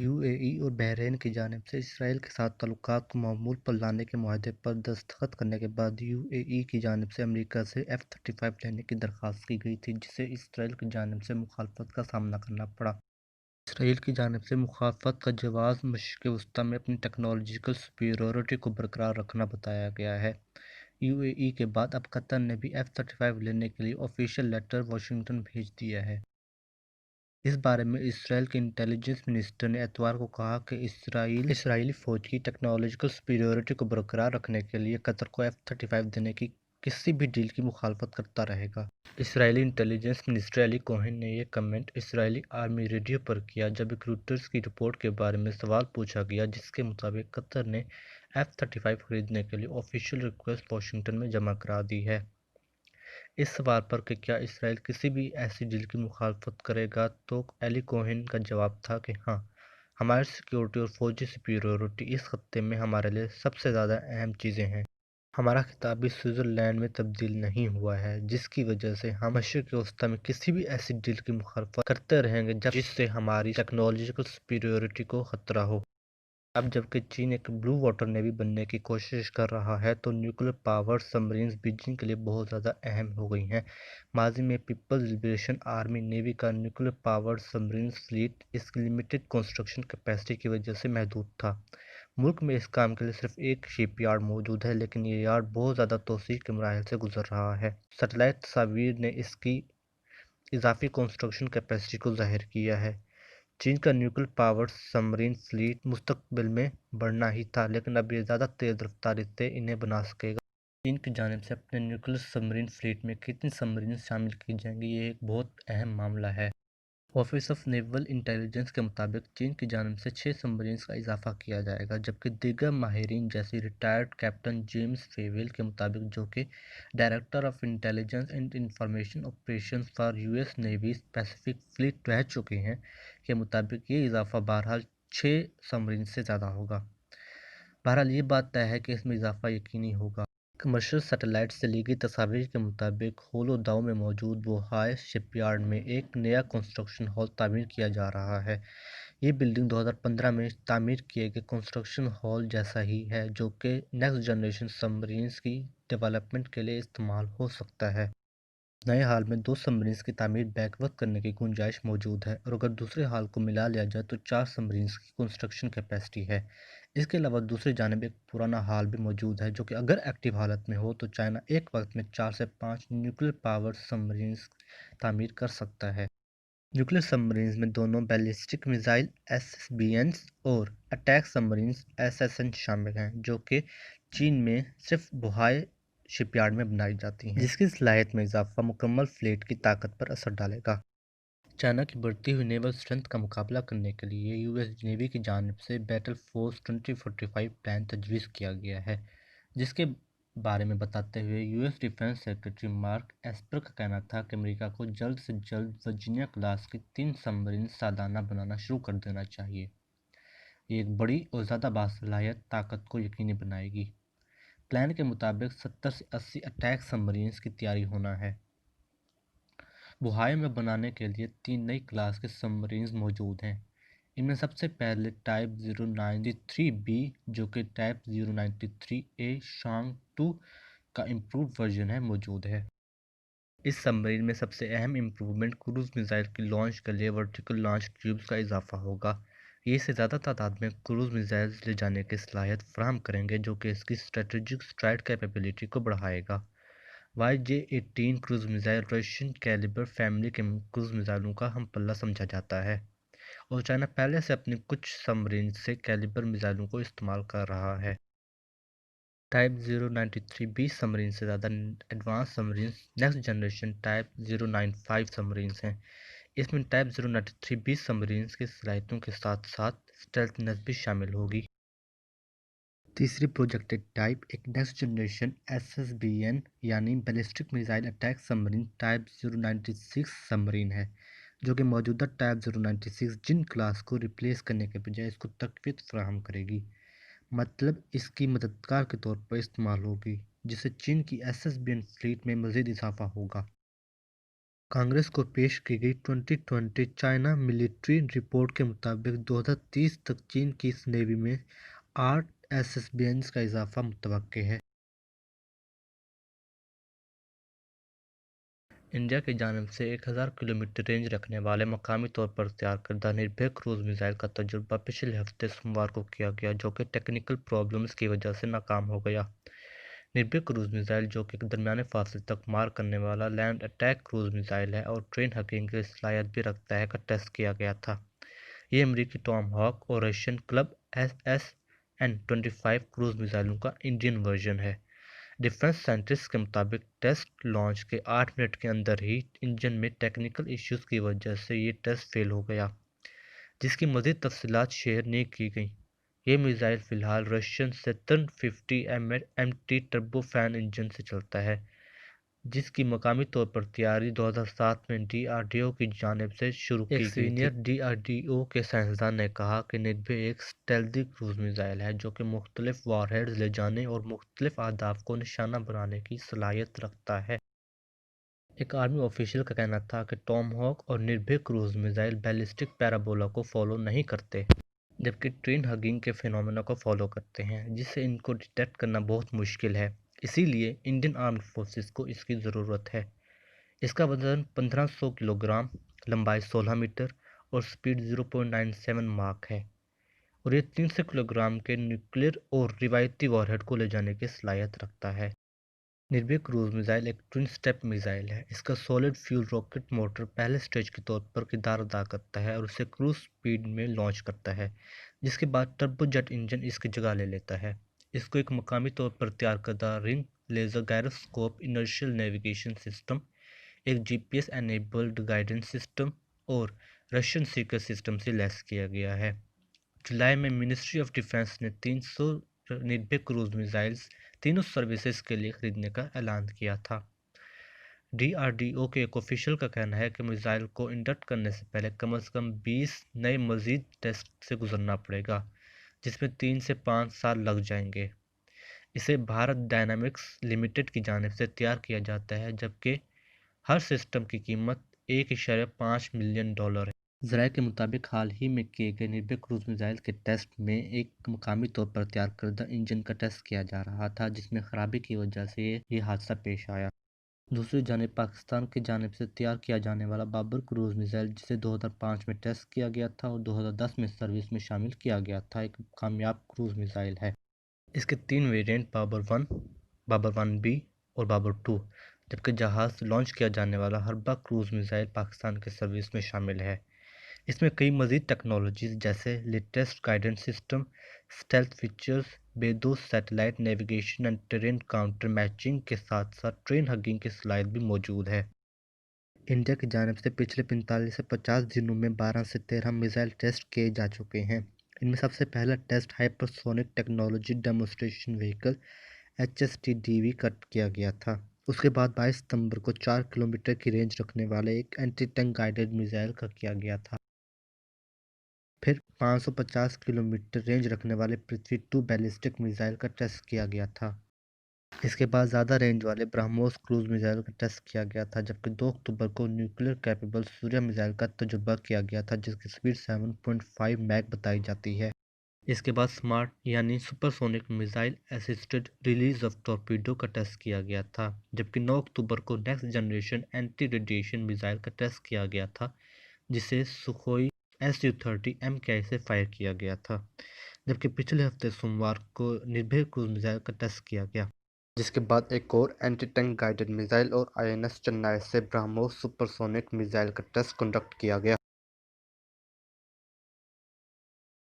You اے ای اور بحرین کی جانب سے اسرائیل کے ساتھ تعلقات کو معمول پر لانے کے معاہدے پر دستخط کرنے کے بعد یو اے ای کی جانب سے امریکہ سے F-35 لینے کی درخواست کی گئی تھی، جسے اسرائیل کی جانب سے مخالفت کا سامنا کرنا پڑا۔ اسرائیل کی جانب سے مخالفت کا جواز مشرق وسطیٰ میں اپنی ٹیکنالوجیکل سپیریورٹی کو برقرار رکھنا بتایا گیا ہے۔ یو اے ای کے بعد اب قطر نے بھی F-35 لینے کے لیے آفیشیل لیٹر واشنگٹن بھیج دیا ہے۔ اس بارے میں اسرائیل کے انٹیلی جنس منسٹر نے اتوار کو کہا کہ اسرائیلی فوج کی ٹیکنالوجیکل سپیریورٹی کو برقرار رکھنے کے لیے قطر کو F-35 دینے کی کسی بھی ڈیل کی مخالفت کرتا رہے گا۔ اسرائیلی انٹیلی جنس منسٹر ایلی کوہن نے یہ کمنٹ اسرائیلی آرمی ریڈیو پر کیا جب ایک رویٹرز کی رپورٹ کے بارے میں سوال پوچھا گیا جس کے مطابق قطر نے F-35 خریدنے کے لیے آفیشیل ریکویسٹ واشنگٹن میں جمع کرا دی ہے۔ اس سوال پر کہ کیا اسرائیل کسی بھی ایسی ڈیل کی مخالفت کرے گا تو ایلی کوہن کا جواب تھا کہ ہاں، ہماری سیکیورٹی اور فوجی سپیریورٹی اس خطے میں ہمارے لیے سب سے زیادہ اہم چیزیں ہیں۔ ہمارا خطہ ابھی سوئٹزرلینڈ میں تبدیل نہیں ہوا ہے، جس کی وجہ سے ہم مشرق وسطیٰ میں کسی بھی ایسی ڈیل کی مخالفت کرتے رہیں گے جس سے ہماری ٹیکنالوجیکل سپیریورٹی کو خطرہ ہو۔ اب جبکہ چین ایک بلو واٹر نیوی بننے کی کوشش کر رہا ہے تو نیوکلیر پاورڈ سبمرینز بیجنگ کے لیے بہت زیادہ اہم ہو گئی ہیں۔ ماضی میں پیپلز لبریشن آرمی نیوی کا نیوکلیر پاورڈ سبمرینز فلیٹ اس کی لمیٹڈ کنسٹرکشن کیپیسٹی کی وجہ سے محدود تھا۔ ملک میں اس کام کے لیے صرف ایک شپ یارڈ موجود ہے، لیکن یہ یارڈ بہت زیادہ توسیع کے مراحل سے گزر رہا ہے۔ سیٹلائٹ تصاویر نے اس کی اضافی کنسٹرکشن کیپیسٹی کو ظاہر کیا ہے۔ چین کا نیوکلیر پاورڈ سبمرین فلیٹ مستقبل میں بڑھنا ہی تھا، لیکن اب یہ زیادہ تیز رفتاری سے انہیں بنا سکے گا۔ چین کی جانب سے اپنے نیوکلیر سبمرین فلیٹ میں کتنی سبمرینز شامل کی جائیں گی، یہ ایک بہت اہم معاملہ ہے۔ آفس آف نیول انٹیلی جنس کے مطابق چین کی جانب سے 6 سبمرینز کا اضافہ کیا جائے گا، جبکہ دیگر ماہرین جیسے ریٹائرڈ کیپٹن جیمز فیویل کے مطابق، جو کہ ڈائریکٹر آف انٹیلی جنس and information operations for U S navy Pacific flat رہ چکے ہیں، کے مطابق یہ اضافہ بہرحال 6 سبمرینز سے زیادہ ہوگا۔ بہرحال یہ بات طے ہے کہ اس میں اضافہ یقینی ہوگا۔ کمرشل سیٹلائٹ سے لی گئی تصاویر کے مطابق ہولو داؤ میں موجود بوہائے شپ یارڈ میں ایک نیا کنسٹرکشن ہال تعمیر کیا جا رہا ہے۔ یہ بلڈنگ 2015 میں تعمیر کیے گئے کنسٹرکشن ہال جیسا ہی ہے، جو کہ نیکسٹ جنریشن سبمرینز کی ڈیولپمنٹ کے لیے استعمال ہو سکتا ہے۔ نئے ہال میں 2 سبمرینز کی تعمیر بیک وقت کرنے کی گنجائش موجود ہے، اور اگر دوسرے ہال کو ملا لیا جائے تو 4 سبمرینز کی کنسٹرکشن کیپیسٹی ہے۔ اس کے علاوہ دوسری جانب ایک پرانا ہال بھی موجود ہے، جو کہ اگر ایکٹیو حالت میں ہو تو چائنا ایک وقت میں 4 سے 5 نیوکلیر پاورڈ سبمرینز تعمیر کر سکتا ہے۔ نیوکلیر سبمرینز میں دونوں بیلسٹک میزائل SSBNs اور اٹیک سبمرینز SSN شامل ہیں، جو کہ چین میں صرف بوہائے شپ یارڈ میں بنائی جاتی ہیں، جس کی صلاحیت میں اضافہ مکمل فلیٹ کی طاقت پر اثر ڈالے گا۔ چائنا کی بڑھتی ہوئی نیول اسٹرینتھ کا مقابلہ کرنے کے لیے یو ایس نیوی کی جانب سے بیٹل فورس 2045 پلان تجویز کیا گیا ہے، جس کے بارے میں بتاتے ہوئے U S defence secretary mark ایسپر کا کہنا تھا کہ امریکہ کو جلد سے جلد ورجینیا کلاس کی 3 سبمرینز سالانہ بنانا شروع کر دینا چاہیے۔ یہ ایک بڑی اور زیادہ باصلاحیت طاقت کو یقینی بنائے گی۔ پلان کے مطابق 70 سے 80 اٹیک سبمرینز کی تیاری ہونا ہے۔ بوہائے میں بنانے کے لیے 3 نئی کلاس کے سبمرینز موجود ہیں۔ ان میں سب سے پہلے ٹائپ 093B، جو کہ ٹائپ 093A شانگ 2 کا امپرووڈ ورژن ہے، موجود ہے۔ اس سبمرین میں سب سے اہم امپروومنٹ کروز میزائل کی لانچ کے لیے ورٹیکل لانچ ٹیوبز کا اضافہ ہوگا۔ یہ اسے زیادہ تعداد میں کروز میزائلز لے جانے کی صلاحیت فراہم کریں گے، جو کہ اس کی اسٹریٹجک اسٹرائیک کیپیبلٹی کو بڑھائے گا۔ YJ-18 cruise missile Russian caliber family کے کروز میزائلوں کا ہم پلہ سمجھا جاتا ہے، اور چائنا پہلے سے اپنی کچھ سبمرینز سے کیلیبر میزائلوں کو استعمال کر رہا ہے۔ ٹائپ 093B سبمرین سے زیادہ ایڈوانس سبمرینز نیکسٹ جنریشن ٹائپ 095 سبمرینز ہیں۔ اس میں ٹائپ 093B سبمرینز کی صلاحیتوں کے ساتھ ساتھ اسٹیلتھنس بھی شامل ہوگی۔ تیسری پروجیکٹڈ ٹائپ ایک نیکسٹ جنریشن SSBN یعنی بیلسٹک میزائل اٹیک سبمرین ٹائپ 096 سبمرین ہے، جو کہ موجودہ ٹائپ 096 جن کلاس کو ریپلیس کرنے کے بجائے اس کو تقویت فراہم کرے گی، مطلب اس کی مددگار کے طور پر استعمال ہوگی، جس سے چین کی SSBN فلیٹ میں مزید اضافہ ہوگا۔ کانگریس کو پیش کی گئی 2020 چائنا ملٹری رپورٹ کے مطابق 2030 تک چین کی نیوی میں 8 SSBNs کا اضافہ متوقع ہے۔ انڈیا کی جانب سے 1000 کلومیٹر رینج رکھنے والے مقامی طور پر تیار کردہ نربھے کروز میزائل کا تجربہ پچھلے ہفتے سوموار کو کیا گیا، جو کہ ٹیکنیکل پرابلمز کی وجہ سے ناکام ہو گیا۔ نربھے کروز میزائل، جو کہ درمیانے فاصلے تک مار کرنے والا لینڈ اٹیک کروز میزائل ہے اور ٹرین ہگنگ کی صلاحیت بھی رکھتا ہے، کا ٹیسٹ کیا گیا تھا۔ یہ امریکی ٹام ہاک اور رشین کلب SSN-25 کروز میزائلوں کا انڈین ورژن ہے۔ ڈیفنس سائنٹسٹ کے مطابق ٹیسٹ لانچ کے 8 منٹ کے اندر ہی انجن میں ٹیکنیکل ایشوز کی وجہ سے یہ ٹیسٹ فیل ہو گیا، جس کی مزید تفصیلات شیئر نہیں کی گئیں۔ یہ میزائل فی الحال Russian Saturn 50 MT turbo fan engine سے چلتا ہے، جس کی مقامی طور پر تیاری 2007 میں DRDO کی جانب سے شروع کی گئی تھی۔ ایک سینئر DRDO کے سائنسدان نے کہا کہ نربھے ایک اسٹیلدی کروز میزائل ہے جو کہ مختلف وار ہیڈز لے جانے اور مختلف اہداف کو نشانہ بنانے کی صلاحیت رکھتا ہے۔ ایک آرمی آفیشل کا کہنا تھا کہ ٹام ہاک اور Nirbhay cruise missile ballistic parabola کو فالو نہیں کرتے، جبکہ ٹرین ہگنگ کے فینومینا کو فالو کرتے ہیں، جس سے ان کو ڈیٹیکٹ کرنا بہت مشکل ہے۔ اسی لیے انڈین آرمڈ فورسز کو اس کی ضرورت ہے۔ اس کا وزن 1500 کلوگرام، لمبائی 16 میٹر اور سپیڈ 0.97 ماک ہے، اور یہ 300 کلوگرام کے نیوکلیر اور روایتی وار ہیڈ کو لے جانے کی صلاحیت رکھتا ہے۔ نربھے کروز میزائل ایک ٹوئن سٹیپ میزائل ہے۔ اس کا سالڈ فیول راکٹ موٹر پہلے سٹیج کے طور پر کردار ادا کرتا ہے اور اسے کروز سپیڈ میں لانچ کرتا ہے، جس کے بعد ٹربو جیٹ انجن اس کی جگہ لے لیتا ہے۔ اس کو ایک مقامی طور پر تیار کردہ رنگ لیزر گائروسکوپ انرشیل نیویگیشن سسٹم، ایک GPS انیبلڈ گائیڈنس سسٹم اور رشین سیکر سسٹم سے لیس کیا گیا ہے۔ جولائی میں منسٹری آف ڈیفنس نے 300 نربھے کروز میزائلز تینوں سروسز کے لیے خریدنے کا اعلان کیا تھا۔ DRDO کے ایک آفیشل کا کہنا ہے کہ میزائل کو انڈکٹ کرنے سے پہلے کم از کم 20 نئے مزید ٹیسٹ سے گزرنا پڑے گا، جس میں 3 سے 5 سال لگ جائیں گے۔ اسے بھارت ڈائنامکس لمیٹڈ کی جانب سے تیار کیا جاتا ہے، جبکہ ہر سسٹم کی قیمت $1.5 ملین ہے۔ ذرائع کے مطابق حال ہی میں کیے گئے نربھے کروز میزائل کے ٹیسٹ میں ایک مقامی طور پر تیار کردہ انجن کا ٹیسٹ کیا جا رہا تھا، جس میں خرابی کی وجہ سے یہ حادثہ پیش آیا۔ دوسری جانب پاکستان کی جانب سے تیار کیا جانے والا بابر کروز میزائل، جسے 2005 میں ٹیسٹ کیا گیا تھا اور 2010 میں سروس میں شامل کیا گیا تھا، ایک کامیاب کروز میزائل ہے۔ اس کے 3 ویریئنٹ بابر 1، بابر 1B اور بابر 2، جبکہ جہاز سے لانچ کیا جانے والا ہربا کروز میزائل پاکستان کے سروس میں شامل ہے۔ اس میں کئی مزید ٹیکنالوجیز جیسے latest guidance system, stealth features, بے دوست satellite navigation and train counter matching کے ساتھ ساتھ ٹرین ہگنگ کی صلاحیت بھی موجود ہے۔ انڈیا کی جانب سے پچھلے 45 سے 50 دنوں میں 12 سے 13 میزائل ٹیسٹ کیے جا چکے ہیں۔ ان میں سب سے پہلا test hyper sonic technology demonstration vehicle HSTDV کا کیا گیا تھا۔ اس کے بعد 22 ستمبر کو 4 کلومیٹر کی رینج رکھنے والے ایک اینٹی ٹینک گائیڈڈ میزائل کا کیا گیا تھا۔ پھر 550 کلومیٹر رینج رکھنے والے پرتھوی 2 بیلسٹک میزائل کا ٹیسٹ کیا گیا تھا۔ اس کے بعد زیادہ رینج والے برہموس کروز میزائل کا ٹیسٹ کیا گیا تھا، جبکہ 2 اکتوبر کو نیوکلیر کیپیبل سوریہ میزائل کا تجربہ کیا گیا تھا، جس کی سپیڈ 7.5 میک بتائی جاتی ہے۔ اس کے بعد سمارٹ یعنی supersonic missile assisted release of torpedo کا ٹیسٹ کیا گیا تھا، جبکہ 9 اکتوبر کو next generation anti radiation missile کا ٹیسٹ کیا گیا تھا، جسے سکھوئی Su-30 MKI سے فائر کیا گیا تھا، جبکہ پچھلے ہفتے سوموار کو نربھے کروز میزائل کا ٹیسٹ کیا گیا، جس کے بعد ایک اور اینٹی ٹینک گائیڈڈ میزائل اور INS چنائی سے برہموس سپر سونک میزائل کا ٹیسٹ کنڈکٹ کیا گیا۔